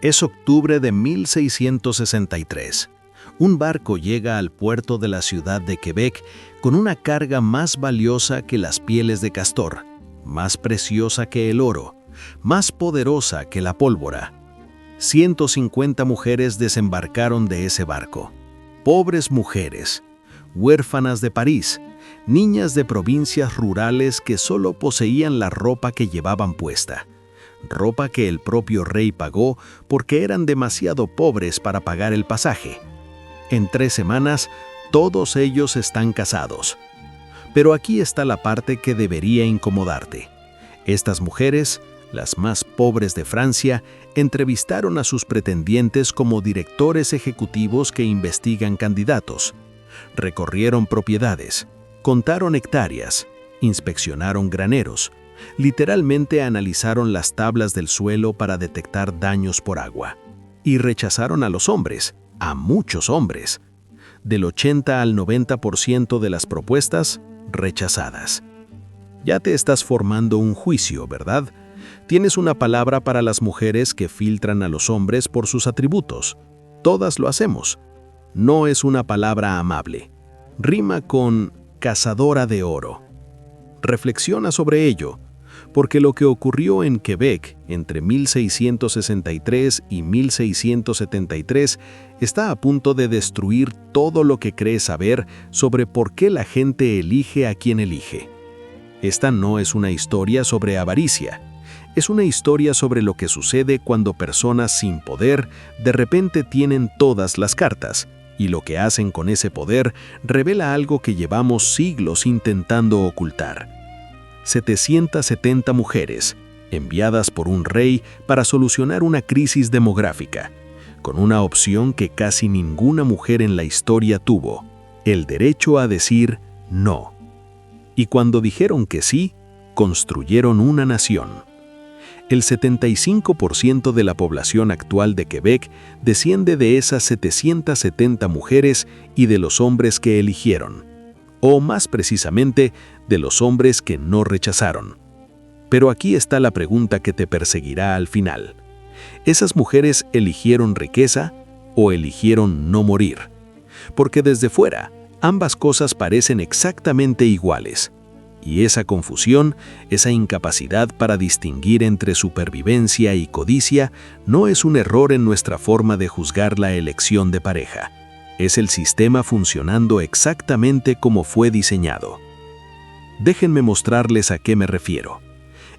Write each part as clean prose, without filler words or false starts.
Es octubre de 1663. Un barco llega al puerto de la ciudad de Quebec con una carga más valiosa que las pieles de castor, más preciosa que el oro, más poderosa que la pólvora. 150 mujeres desembarcaron de ese barco. Pobres mujeres, huérfanas de París, niñas de provincias rurales que solo poseían la ropa que llevaban puesta. Ropa que el propio rey pagó porque eran demasiado pobres para pagar el pasaje. En 3 semanas, todos ellos están casados. Pero aquí está la parte que debería incomodarte. Estas mujeres, las más pobres de Francia, entrevistaron a sus pretendientes como directores ejecutivos que investigan candidatos. Recorrieron propiedades, contaron hectáreas, inspeccionaron graneros, literalmente analizaron las tablas del suelo para detectar daños por agua. Y rechazaron a los hombres, a muchos hombres. Del 80 al 90% de las propuestas, rechazadas. Ya te estás formando un juicio, ¿verdad? Tienes una palabra para las mujeres que filtran a los hombres por sus atributos. Todas lo hacemos. No es una palabra amable. Rima con cazadora de oro. Reflexiona sobre ello, porque lo que ocurrió en Quebec entre 1663 y 1673 está a punto de destruir todo lo que crees saber sobre por qué la gente elige a quien elige. Esta no es una historia sobre avaricia. Es una historia sobre lo que sucede cuando personas sin poder de repente tienen todas las cartas, y lo que hacen con ese poder revela algo que llevamos siglos intentando ocultar. 770 mujeres, enviadas por un rey para solucionar una crisis demográfica, con una opción que casi ninguna mujer en la historia tuvo: el derecho a decir no. Y cuando dijeron que sí, construyeron una nación. El 75% de la población actual de Quebec desciende de esas 770 mujeres y de los hombres que eligieron, o más precisamente, de los hombres que no rechazaron. Pero aquí está la pregunta que te perseguirá al final. ¿Esas mujeres eligieron riqueza o eligieron no morir? Porque desde fuera, ambas cosas parecen exactamente iguales. Y esa confusión, esa incapacidad para distinguir entre supervivencia y codicia, no es un error en nuestra forma de juzgar la elección de pareja. Es el sistema funcionando exactamente como fue diseñado. Déjenme mostrarles a qué me refiero.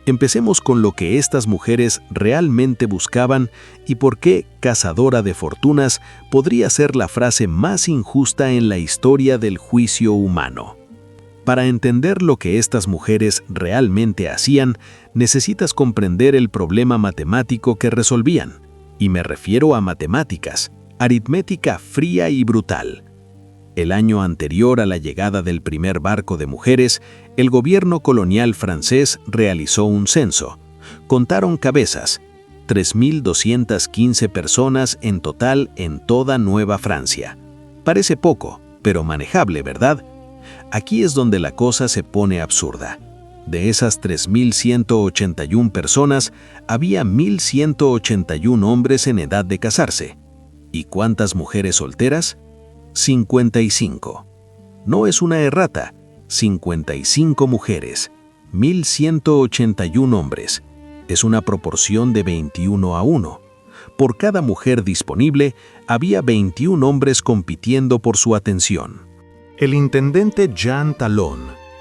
Empecemos con lo que estas mujeres realmente buscaban y por qué cazadora de fortunas podría ser la frase más injusta en la historia del juicio humano. Para entender lo que estas mujeres realmente hacían, necesitas comprender el problema matemático que resolvían. Y me refiero a matemáticas, aritmética fría y brutal. El año anterior a la llegada del primer barco de mujeres, el gobierno colonial francés realizó un censo. Contaron cabezas, 3.215 personas en total en toda Nueva Francia. Parece poco, pero manejable, ¿verdad? Aquí es donde la cosa se pone absurda. De esas 3.181 personas, había 1.181 hombres en edad de casarse. ¿Y cuántas mujeres solteras? 55. No es una errata, 55 mujeres, 1.181 hombres. Es una proporción de 21:1. Por cada mujer disponible, había 21 hombres compitiendo por su atención. El intendente Jean Talon,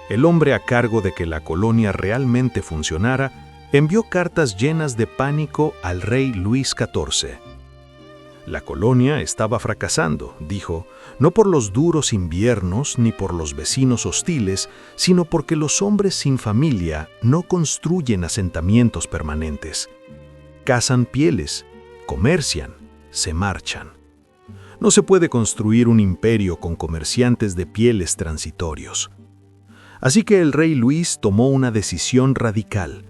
el hombre a cargo de que la colonia realmente funcionara, envió cartas llenas de pánico al rey Luis XIV. La colonia estaba fracasando, dijo, no por los duros inviernos ni por los vecinos hostiles, sino porque los hombres sin familia no construyen asentamientos permanentes. Cazan pieles, comercian, se marchan. No se puede construir un imperio con comerciantes de pieles transitorios. Así que el rey Luis tomó una decisión radical.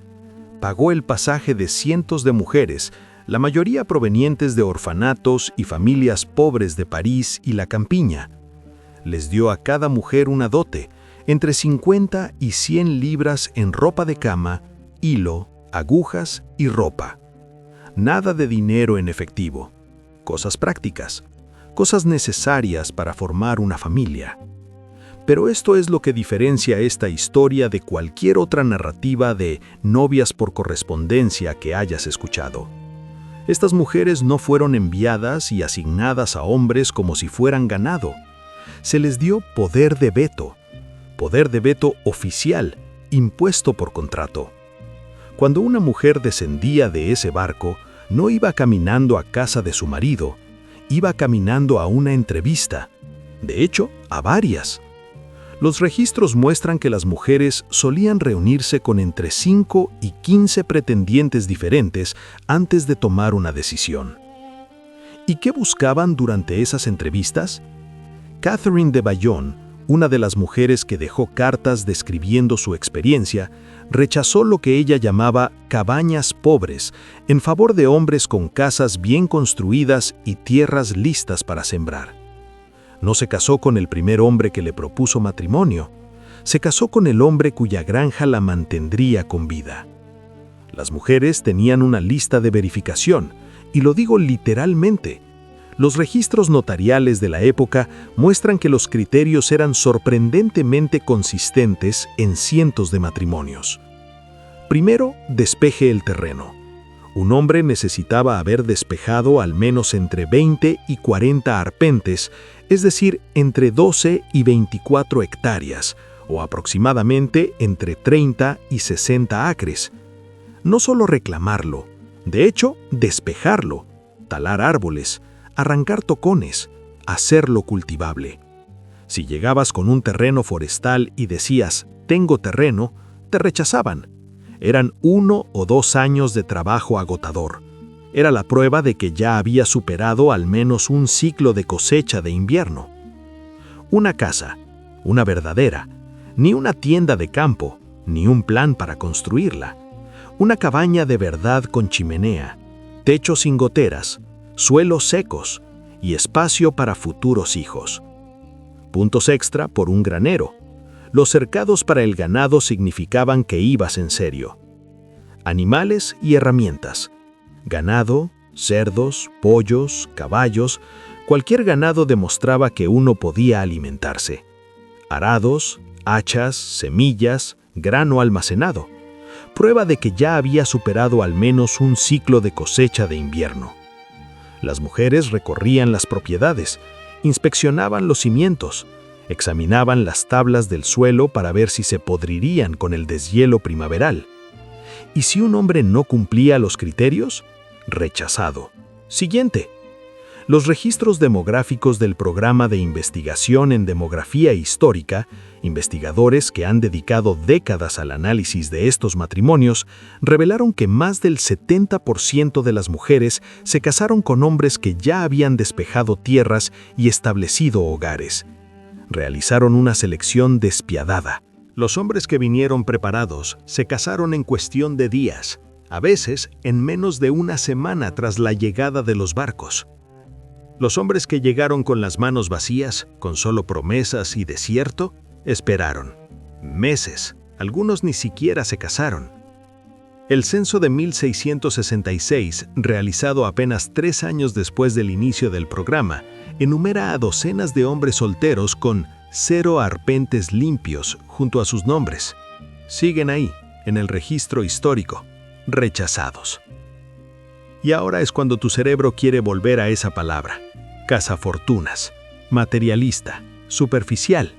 Pagó el pasaje de cientos de mujeres, la mayoría provenientes de orfanatos y familias pobres de París y la campiña. Les dio a cada mujer una dote, entre 50 y 100 libras en ropa de cama, hilo, agujas y ropa. Nada de dinero en efectivo. Cosas prácticas, cosas necesarias para formar una familia. Pero esto es lo que diferencia esta historia de cualquier otra narrativa de novias por correspondencia que hayas escuchado. Estas mujeres no fueron enviadas y asignadas a hombres como si fueran ganado. Se les dio poder de veto oficial, impuesto por contrato. Cuando una mujer descendía de ese barco, no iba caminando a casa de su marido, iba caminando a una entrevista, de hecho, a varias. Los registros muestran que las mujeres solían reunirse con entre 5 y 15 pretendientes diferentes antes de tomar una decisión. ¿Y qué buscaban durante esas entrevistas? Catherine de Bayonne, una de las mujeres que dejó cartas describiendo su experiencia, rechazó lo que ella llamaba cabañas pobres en favor de hombres con casas bien construidas y tierras listas para sembrar. No se casó con el primer hombre que le propuso matrimonio, se casó con el hombre cuya granja la mantendría con vida. Las mujeres tenían una lista de verificación, y lo digo literalmente. Los registros notariales de la época muestran que los criterios eran sorprendentemente consistentes en cientos de matrimonios. Primero, despeje el terreno. Un hombre necesitaba haber despejado al menos entre 20 y 40 arpentes, es decir, entre 12 y 24 hectáreas, o aproximadamente entre 30 y 60 acres. No solo reclamarlo, de hecho, despejarlo, talar árboles, arrancar tocones, hacerlo cultivable. Si llegabas con un terreno forestal y decías, tengo terreno, te rechazaban. Eran 1 o 2 años de trabajo agotador. Era la prueba de que ya había superado al menos un ciclo de cosecha de invierno. Una casa, una verdadera, ni una tienda de campo, ni un plan para construirla. Una cabaña de verdad con chimenea, techo sin goteras, suelos secos y espacio para futuros hijos. Puntos extra por un granero. Los cercados para el ganado significaban que ibas en serio. Animales y herramientas. Ganado, cerdos, pollos, caballos, cualquier ganado demostraba que uno podía alimentarse. Arados, hachas, semillas, grano almacenado. Prueba de que ya había superado al menos un ciclo de cosecha de invierno. Las mujeres recorrían las propiedades, inspeccionaban los cimientos, examinaban las tablas del suelo para ver si se podrirían con el deshielo primaveral. Y si un hombre no cumplía los criterios, rechazado. Siguiente. Los registros demográficos del Programa de Investigación en Demografía Histórica, investigadores que han dedicado décadas al análisis de estos matrimonios, revelaron que más del 70% de las mujeres se casaron con hombres que ya habían despejado tierras y establecido hogares. Realizaron una selección despiadada. Los hombres que vinieron preparados se casaron en cuestión de días, a veces en menos de una semana tras la llegada de los barcos. Los hombres que llegaron con las manos vacías, con solo promesas y desierto, esperaron. Meses, algunos ni siquiera se casaron. El censo de 1666, realizado apenas 3 años después del inicio del programa, enumera a docenas de hombres solteros con 0 arpentes limpios junto a sus nombres. Siguen ahí, en el registro histórico, rechazados. Y ahora es cuando tu cerebro quiere volver a esa palabra. Cazafortunas, materialista, superficial.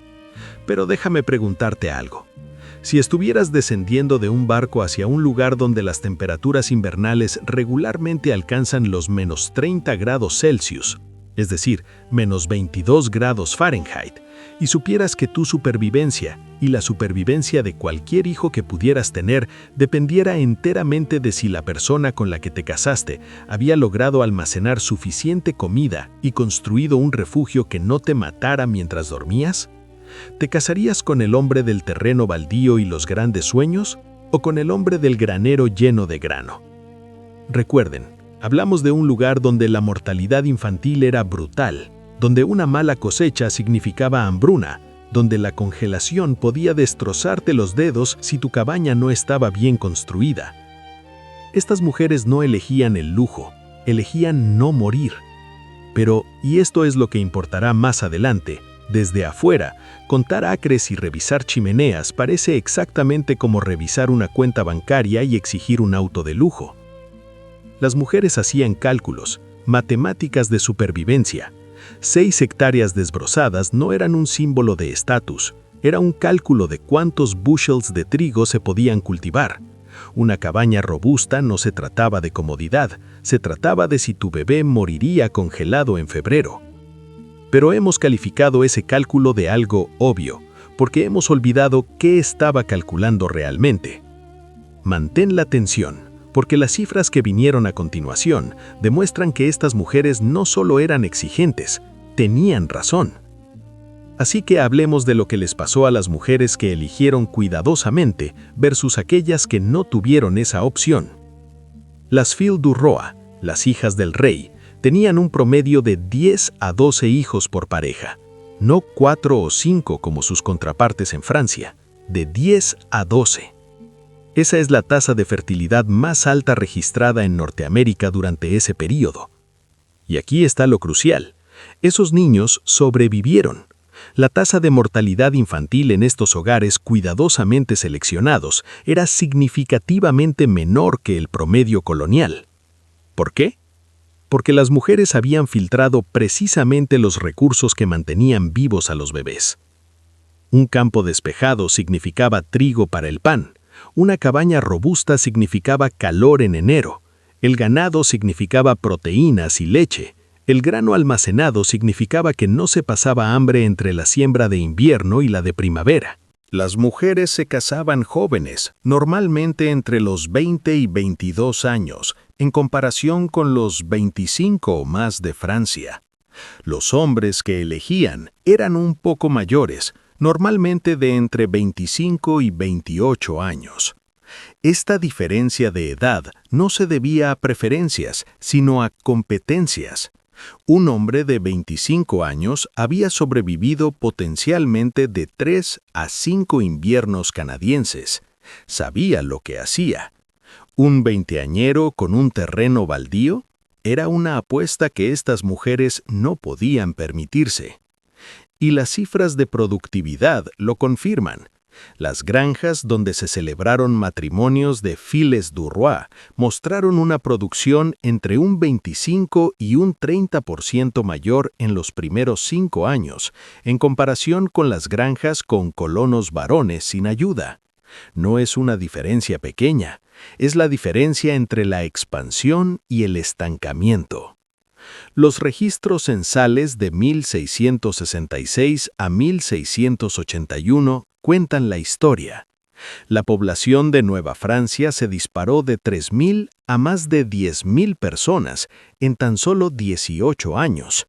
Pero déjame preguntarte algo. Si estuvieras descendiendo de un barco hacia un lugar donde las temperaturas invernales regularmente alcanzan los menos 30 grados Celsius, es decir, menos 22 grados Fahrenheit, y supieras que tu supervivencia y la supervivencia de cualquier hijo que pudieras tener dependiera enteramente de si la persona con la que te casaste había logrado almacenar suficiente comida y construido un refugio que no te matara mientras dormías, ¿te casarías con el hombre del terreno baldío y los grandes sueños o con el hombre del granero lleno de grano? Recuerden, hablamos de un lugar donde la mortalidad infantil era brutal, donde una mala cosecha significaba hambruna, donde la congelación podía destrozarte los dedos si tu cabaña no estaba bien construida. Estas mujeres no elegían el lujo, elegían no morir. Pero, y esto es lo que importará más adelante, desde afuera, contar acres y revisar chimeneas parece exactamente como revisar una cuenta bancaria y exigir un auto de lujo. Las mujeres hacían cálculos, matemáticas de supervivencia. 6 hectáreas desbrozadas no eran un símbolo de estatus, era un cálculo de cuántos bushels de trigo se podían cultivar. Una cabaña robusta no se trataba de comodidad, se trataba de si tu bebé moriría congelado en febrero. Pero hemos calificado ese cálculo de algo obvio, porque hemos olvidado qué estaba calculando realmente. Mantén la atención, porque las cifras que vinieron a continuación demuestran que estas mujeres no solo eran exigentes, tenían razón. Así que hablemos de lo que les pasó a las mujeres que eligieron cuidadosamente versus aquellas que no tuvieron esa opción. Las Filles du Roi, las hijas del rey, tenían un promedio de 10 a 12 hijos por pareja, no 4 o 5 como sus contrapartes en Francia, de 10 a 12. Esa es la tasa de fertilidad más alta registrada en Norteamérica durante ese período. Y aquí está lo crucial: esos niños sobrevivieron. La tasa de mortalidad infantil en estos hogares cuidadosamente seleccionados era significativamente menor que el promedio colonial. ¿Por qué? Porque las mujeres habían filtrado precisamente los recursos que mantenían vivos a los bebés. Un campo despejado significaba trigo para el pan, una cabaña robusta significaba calor en enero, el ganado significaba proteínas y leche, el grano almacenado significaba que no se pasaba hambre entre la siembra de invierno y la de primavera. Las mujeres se casaban jóvenes, normalmente entre los 20 y 22 años, en comparación con los 25 o más de Francia. Los hombres que elegían eran un poco mayores, normalmente de entre 25 y 28 años. Esta diferencia de edad no se debía a preferencias, sino a competencias. Un hombre de 25 años había sobrevivido potencialmente de 3 a 5 inviernos canadienses. Sabía lo que hacía. ¿Un veinteañero con un terreno baldío? Era una apuesta que estas mujeres no podían permitirse. Y las cifras de productividad lo confirman. Las granjas donde se celebraron matrimonios de Filles du Roi mostraron una producción entre un 25 y un 30% mayor en los primeros 5 años, en comparación con las granjas con colonos varones sin ayuda. No es una diferencia pequeña, es la diferencia entre la expansión y el estancamiento. Los registros censales de 1666 a 1681 cuentan la historia. La población de Nueva Francia se disparó de 3.000 a más de 10.000 personas en tan solo 18 años,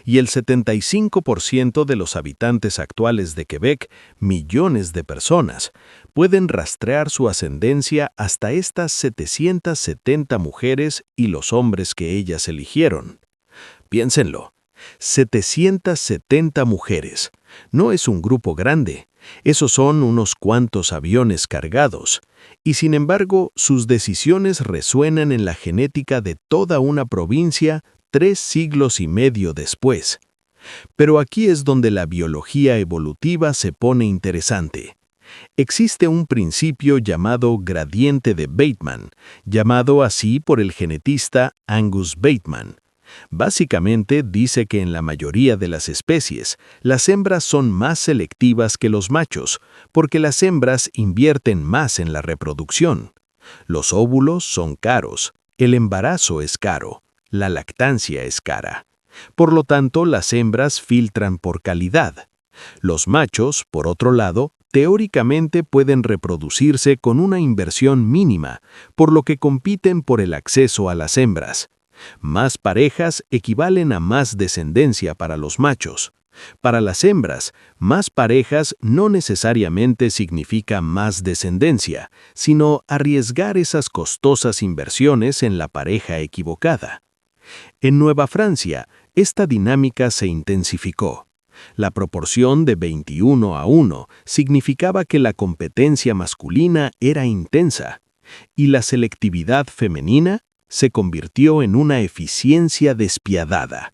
y el 75% de los habitantes actuales de Quebec, millones de personas, pueden rastrear su ascendencia hasta estas 770 mujeres y los hombres que ellas eligieron. Piénsenlo, 770 mujeres. No es un grupo grande, esos son unos cuantos aviones cargados, y sin embargo sus decisiones resuenan en la genética de toda una provincia 3 siglos y medio después. Pero aquí es donde la biología evolutiva se pone interesante. Existe un principio llamado gradiente de Bateman, llamado así por el genetista Angus Bateman. Básicamente dice que en la mayoría de las especies, las hembras son más selectivas que los machos, porque las hembras invierten más en la reproducción. Los óvulos son caros, el embarazo es caro, la lactancia es cara. Por lo tanto, las hembras filtran por calidad. Los machos, por otro lado, teóricamente pueden reproducirse con una inversión mínima, por lo que compiten por el acceso a las hembras. Más parejas equivalen a más descendencia para los machos. Para las hembras, más parejas no necesariamente significa más descendencia, sino arriesgar esas costosas inversiones en la pareja equivocada. En Nueva Francia, esta dinámica se intensificó. La proporción de 21 a 1 significaba que la competencia masculina era intensa. y la selectividad femenina se convirtió en una eficiencia despiadada.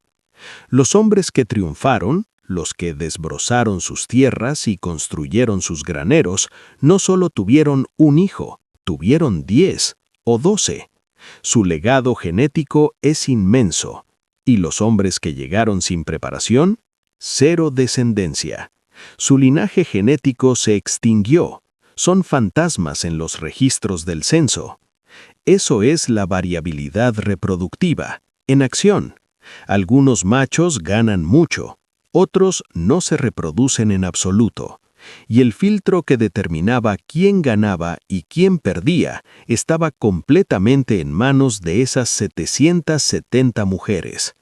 Los hombres que triunfaron, los que desbrozaron sus tierras y construyeron sus graneros, no solo tuvieron un hijo, tuvieron 10 o 12. Su legado genético es inmenso, y los hombres que llegaron sin preparación, 0 descendencia. Su linaje genético se extinguió, son fantasmas en los registros del censo. Eso es la variabilidad reproductiva, en acción. Algunos machos ganan mucho, otros no se reproducen en absoluto, y el filtro que determinaba quién ganaba y quién perdía estaba completamente en manos de esas 770 mujeres.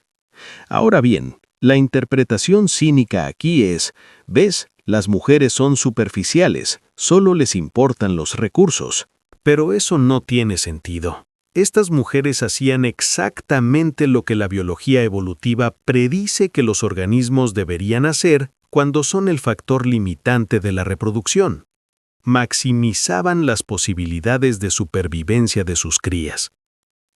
Ahora bien, la interpretación cínica aquí es, ¿ves? Las mujeres son superficiales, solo les importan los recursos. Pero eso no tiene sentido. Estas mujeres hacían exactamente lo que la biología evolutiva predice que los organismos deberían hacer cuando son el factor limitante de la reproducción. Maximizaban las posibilidades de supervivencia de sus crías.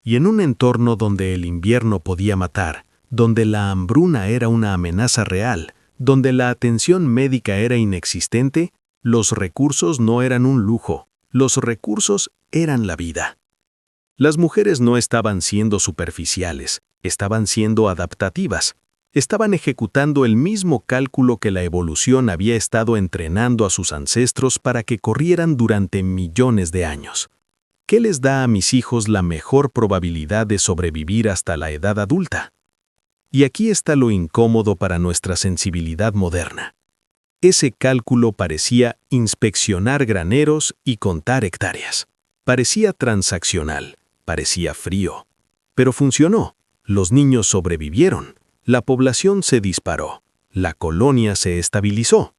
Y en un entorno donde el invierno podía matar, donde la hambruna era una amenaza real, donde la atención médica era inexistente, los recursos no eran un lujo, los recursos eran la vida. Las mujeres no estaban siendo superficiales, estaban siendo adaptativas. Estaban ejecutando el mismo cálculo que la evolución había estado entrenando a sus ancestros para que corrieran durante millones de años. ¿Qué les da a mis hijos la mejor probabilidad de sobrevivir hasta la edad adulta? Y aquí está lo incómodo para nuestra sensibilidad moderna. Ese cálculo parecía inspeccionar graneros y contar hectáreas. Parecía transaccional, parecía frío. Pero funcionó. Los niños sobrevivieron. La población se disparó. La colonia se estabilizó.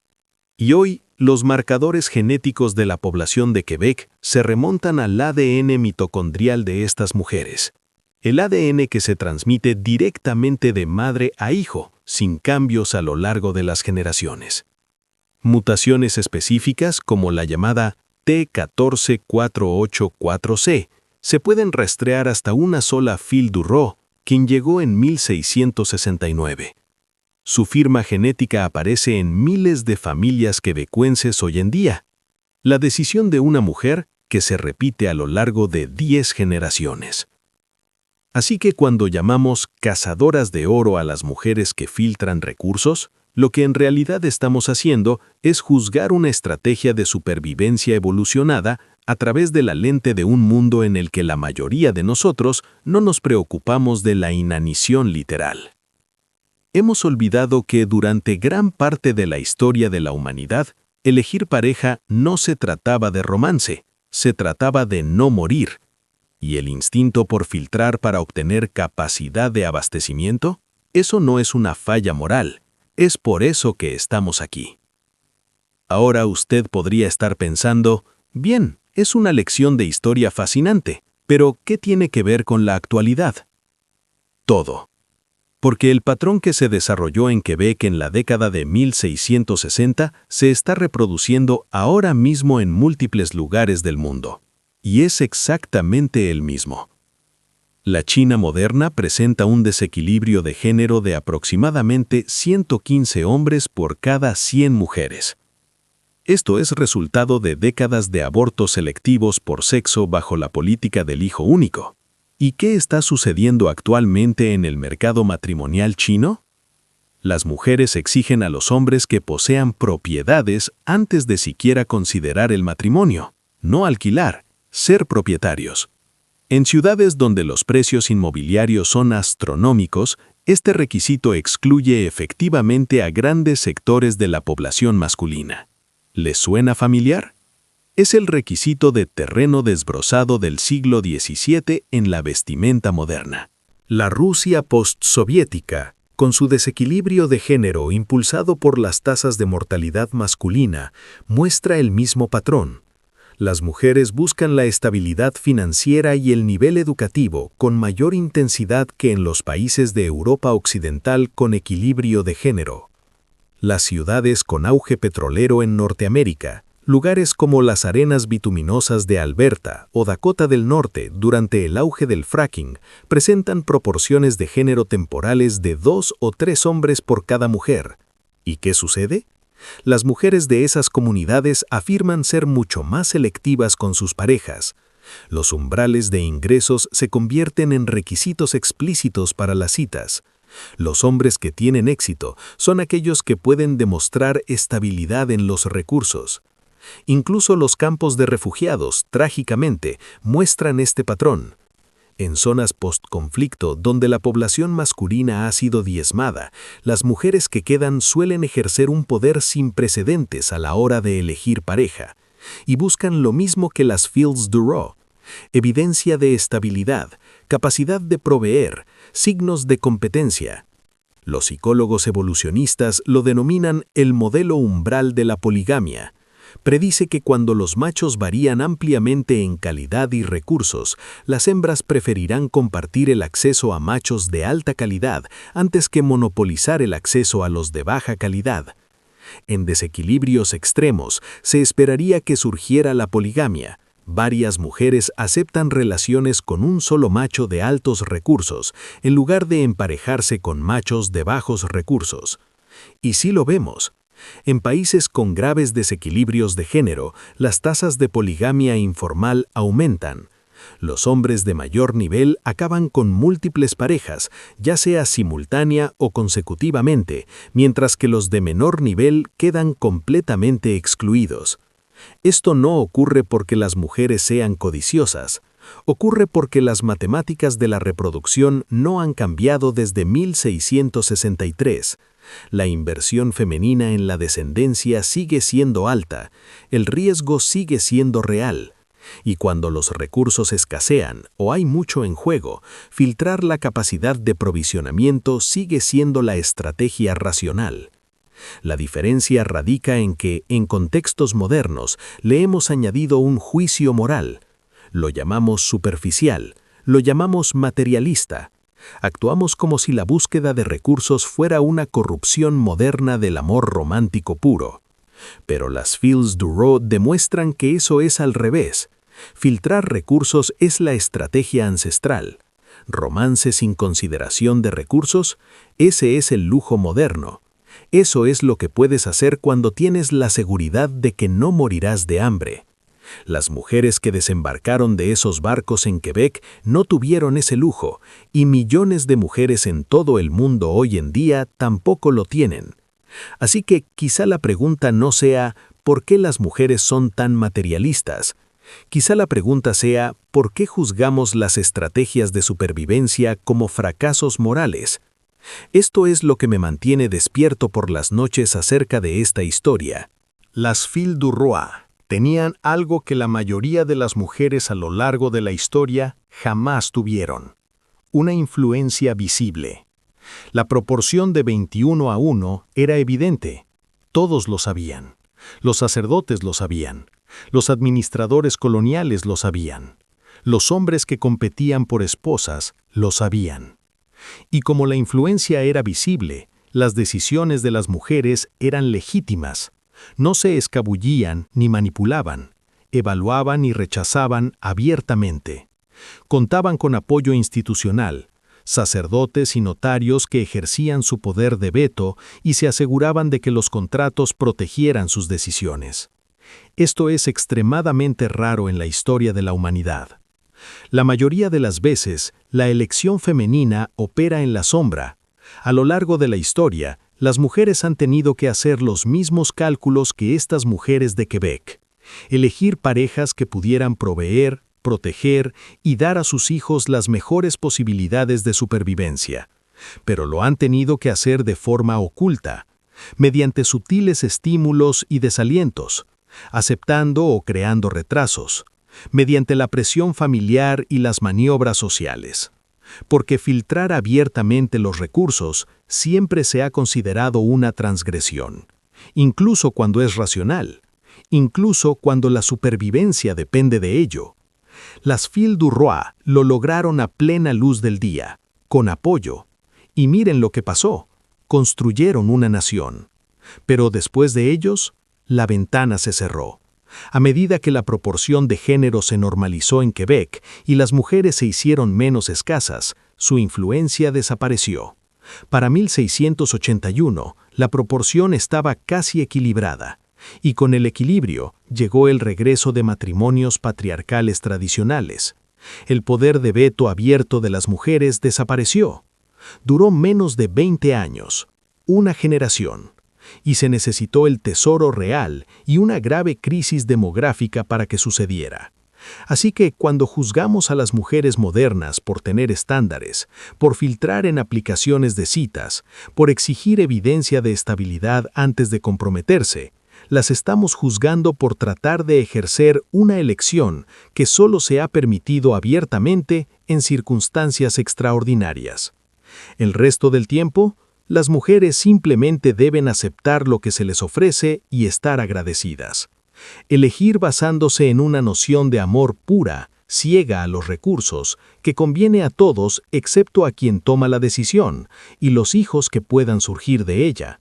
Y hoy, los marcadores genéticos de la población de Quebec se remontan al ADN mitocondrial de estas mujeres. El ADN que se transmite directamente de madre a hijo, sin cambios a lo largo de las generaciones. Mutaciones específicas como la llamada T14484C se pueden rastrear hasta una sola Phil Durow, quien llegó en 1669. Su firma genética aparece en miles de familias quebecuenses hoy en día. La decisión de una mujer que se repite a lo largo de 10 generaciones. Así que cuando llamamos cazadoras de oro a las mujeres que filtran recursos, lo que en realidad estamos haciendo es juzgar una estrategia de supervivencia evolucionada a través de la lente de un mundo en el que la mayoría de nosotros no nos preocupamos de la inanición literal. Hemos olvidado que durante gran parte de la historia de la humanidad, elegir pareja no se trataba de romance, se trataba de no morir. ¿Y el instinto por filtrar para obtener capacidad de abastecimiento? Eso no es una falla moral, es por eso que estamos aquí. Ahora usted podría estar pensando, bien, es una lección de historia fascinante, pero ¿qué tiene que ver con la actualidad? Todo. Porque el patrón que se desarrolló en Quebec en la década de 1660 se está reproduciendo ahora mismo en múltiples lugares del mundo. Y es exactamente el mismo. La China moderna presenta un desequilibrio de género de aproximadamente 115 hombres por cada 100 mujeres. Esto es resultado de décadas de abortos selectivos por sexo bajo la política del hijo único. ¿Y qué está sucediendo actualmente en el mercado matrimonial chino? Las mujeres exigen a los hombres que posean propiedades antes de siquiera considerar el matrimonio, no alquilar, ser propietarios. En ciudades donde los precios inmobiliarios son astronómicos, este requisito excluye efectivamente a grandes sectores de la población masculina. ¿Les suena familiar? Es el requisito de terreno desbrozado del siglo XVII en la vestimenta moderna. La Rusia postsoviética, con su desequilibrio de género impulsado por las tasas de mortalidad masculina, muestra el mismo patrón. Las mujeres buscan la estabilidad financiera y el nivel educativo con mayor intensidad que en los países de Europa Occidental con equilibrio de género. Las ciudades con auge petrolero en Norteamérica, Lugares como las arenas bituminosas de Alberta o Dakota del Norte durante el auge del fracking presentan proporciones de género temporales de 2 o 3 hombres por cada mujer. ¿Y qué sucede? Las mujeres de esas comunidades afirman ser mucho más selectivas con sus parejas. Los umbrales de ingresos se convierten en requisitos explícitos para las citas. Los hombres que tienen éxito son aquellos que pueden demostrar estabilidad en los recursos. Incluso los campos de refugiados, trágicamente, muestran este patrón. En zonas post-conflicto donde la población masculina ha sido diezmada, las mujeres que quedan suelen ejercer un poder sin precedentes a la hora de elegir pareja, y buscan lo mismo que las Fields du Roi: evidencia de estabilidad, capacidad de proveer, signos de competencia. Los psicólogos evolucionistas lo denominan el modelo umbral de la poligamia. Predice que cuando los machos varían ampliamente en calidad y recursos, las hembras preferirán compartir el acceso a machos de alta calidad antes que monopolizar el acceso a los de baja calidad. En desequilibrios extremos, se esperaría que surgiera la poligamia. Varias mujeres aceptan relaciones con un solo macho de altos recursos, en lugar de emparejarse con machos de bajos recursos. Y sí lo vemos. En países con graves desequilibrios de género, las tasas de poligamia informal aumentan. Los hombres de mayor nivel acaban con múltiples parejas, ya sea simultánea o consecutivamente, mientras que los de menor nivel quedan completamente excluidos. Esto no ocurre porque las mujeres sean codiciosas. Ocurre porque las matemáticas de la reproducción no han cambiado desde 1663. La inversión femenina en la descendencia sigue siendo alta, el riesgo sigue siendo real. Y cuando los recursos escasean o hay mucho en juego, filtrar la capacidad de provisionamiento sigue siendo la estrategia racional. La diferencia radica en que, en contextos modernos, le hemos añadido un juicio moral. Lo llamamos superficial, lo llamamos materialista. Actuamos como si la búsqueda de recursos fuera una corrupción moderna del amor romántico puro. Pero las Fields du Roi demuestran que eso es al revés. Filtrar recursos es la estrategia ancestral. Romance sin consideración de recursos, ese es el lujo moderno. Eso es lo que puedes hacer cuando tienes la seguridad de que no morirás de hambre. Las mujeres que desembarcaron de esos barcos en Quebec no tuvieron ese lujo, y millones de mujeres en todo el mundo hoy en día tampoco lo tienen. Así que quizá la pregunta no sea ¿por qué las mujeres son tan materialistas? Quizá la pregunta sea ¿por qué juzgamos las estrategias de supervivencia como fracasos morales? Esto es lo que me mantiene despierto por las noches acerca de esta historia. Las Fields du Roi tenían algo que la mayoría de las mujeres a lo largo de la historia jamás tuvieron: una influencia visible. La proporción de 21:1 era evidente. Todos lo sabían. Los sacerdotes lo sabían. Los administradores coloniales lo sabían. Los hombres que competían por esposas lo sabían. Y como la influencia era visible, las decisiones de las mujeres eran legítimas. No se escabullían ni manipulaban, evaluaban y rechazaban abiertamente. Contaban con apoyo institucional, sacerdotes y notarios que ejercían su poder de veto y se aseguraban de que los contratos protegieran sus decisiones. Esto es extremadamente raro en la historia de la humanidad. La mayoría de las veces, la elección femenina opera en la sombra. A lo largo de la historia, las mujeres han tenido que hacer los mismos cálculos que estas mujeres de Quebec. Elegir parejas que pudieran proveer, proteger y dar a sus hijos las mejores posibilidades de supervivencia. Pero lo han tenido que hacer de forma oculta, mediante sutiles estímulos y desalientos, aceptando o creando retrasos, mediante la presión familiar y las maniobras sociales. Porque filtrar abiertamente los recursos siempre se ha considerado una transgresión, incluso cuando es racional, incluso cuando la supervivencia depende de ello. Las Fields du Roi lo lograron a plena luz del día, con apoyo. Y miren lo que pasó: construyeron una nación. Pero después de ellos, la ventana se cerró. A medida que la proporción de género se normalizó en Quebec y las mujeres se hicieron menos escasas, su influencia desapareció. Para 1681, la proporción estaba casi equilibrada, y con el equilibrio llegó el regreso de matrimonios patriarcales tradicionales. El poder de veto abierto de las mujeres desapareció. Duró menos de 20 años, una generación, y se necesitó el tesoro real y una grave crisis demográfica para que sucediera. Así que cuando juzgamos a las mujeres modernas por tener estándares, por filtrar en aplicaciones de citas, por exigir evidencia de estabilidad antes de comprometerse, las estamos juzgando por tratar de ejercer una elección que solo se ha permitido abiertamente en circunstancias extraordinarias. El resto del tiempo, las mujeres simplemente deben aceptar lo que se les ofrece y estar agradecidas. Elegir basándose en una noción de amor pura, ciega a los recursos, que conviene a todos excepto a quien toma la decisión y los hijos que puedan surgir de ella.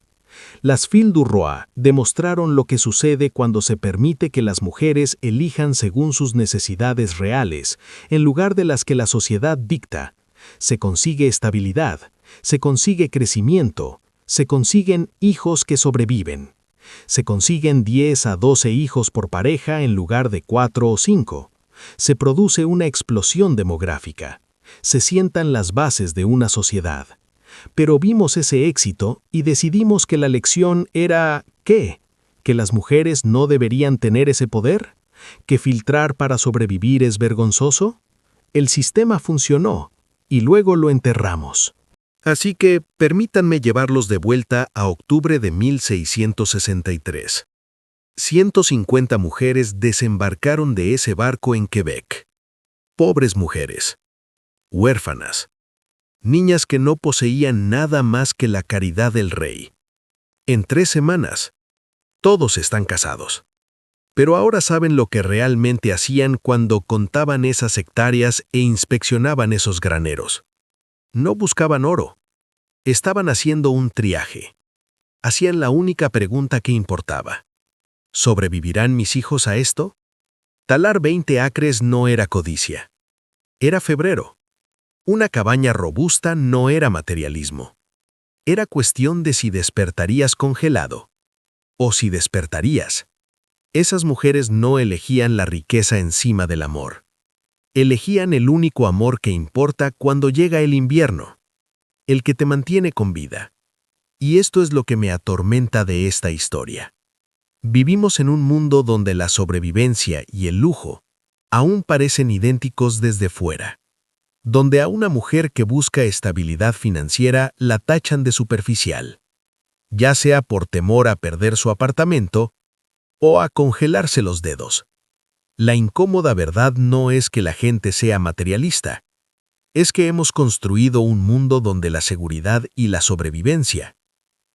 Las Filles du Roi demostraron lo que sucede cuando se permite que las mujeres elijan según sus necesidades reales, en lugar de las que la sociedad dicta. Se consigue estabilidad, se consigue crecimiento, se consiguen hijos que sobreviven. Se consiguen 10 a 12 hijos por pareja en lugar de 4 o 5. Se produce una explosión demográfica. Se sientan las bases de una sociedad. Pero vimos ese éxito y decidimos que la lección era, ¿qué? ¿Que las mujeres no deberían tener ese poder? ¿Que filtrar para sobrevivir es vergonzoso? El sistema funcionó y luego lo enterramos. Así que permítanme llevarlos de vuelta a octubre de 1663. 150 mujeres desembarcaron de ese barco en Quebec. Pobres mujeres, huérfanas, niñas que no poseían nada más que la caridad del rey. En 3 semanas, todos están casados. Pero ahora saben lo que realmente hacían cuando contaban esas hectáreas e inspeccionaban esos graneros. No buscaban oro. Estaban haciendo un triaje. Hacían la única pregunta que importaba. ¿Sobrevivirán mis hijos a esto? Talar 20 acres no era codicia. Era febrero. Una cabaña robusta no era materialismo. Era cuestión de si despertarías congelado o si despertarías. Esas mujeres no elegían la riqueza encima del amor. Elegían el único amor que importa cuando llega el invierno, el que te mantiene con vida. Y esto es lo que me atormenta de esta historia. Vivimos en un mundo donde la sobrevivencia y el lujo aún parecen idénticos desde fuera, donde a una mujer que busca estabilidad financiera la tachan de superficial, ya sea por temor a perder su apartamento o a congelarse los dedos. La incómoda verdad no es que la gente sea materialista, es que hemos construido un mundo donde la seguridad y la sobrevivencia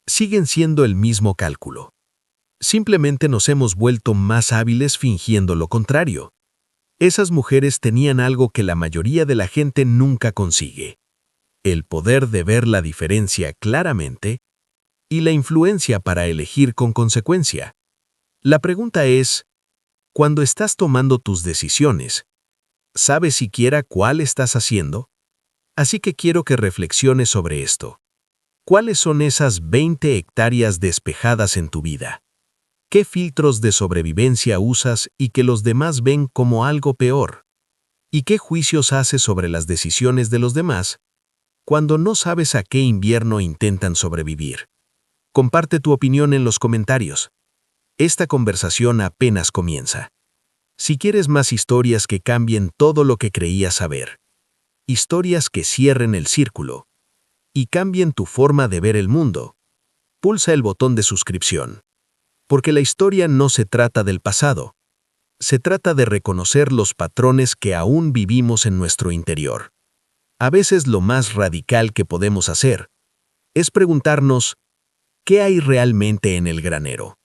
siguen siendo el mismo cálculo. Simplemente nos hemos vuelto más hábiles fingiendo lo contrario. Esas mujeres tenían algo que la mayoría de la gente nunca consigue: el poder de ver la diferencia claramente y la influencia para elegir con consecuencia. La pregunta es, cuando estás tomando tus decisiones, ¿sabes siquiera cuál estás haciendo? Así que quiero que reflexiones sobre esto. ¿Cuáles son esas 20 hectáreas despejadas en tu vida? ¿Qué filtros de sobrevivencia usas y que los demás ven como algo peor? ¿Y qué juicios haces sobre las decisiones de los demás cuando no sabes a qué invierno intentan sobrevivir? Comparte tu opinión en los comentarios. Esta conversación apenas comienza. Si quieres más historias que cambien todo lo que creías saber, historias que cierren el círculo y cambien tu forma de ver el mundo, pulsa el botón de suscripción. Porque la historia no se trata del pasado, se trata de reconocer los patrones que aún vivimos en nuestro interior. A veces lo más radical que podemos hacer es preguntarnos, ¿qué hay realmente en el granero?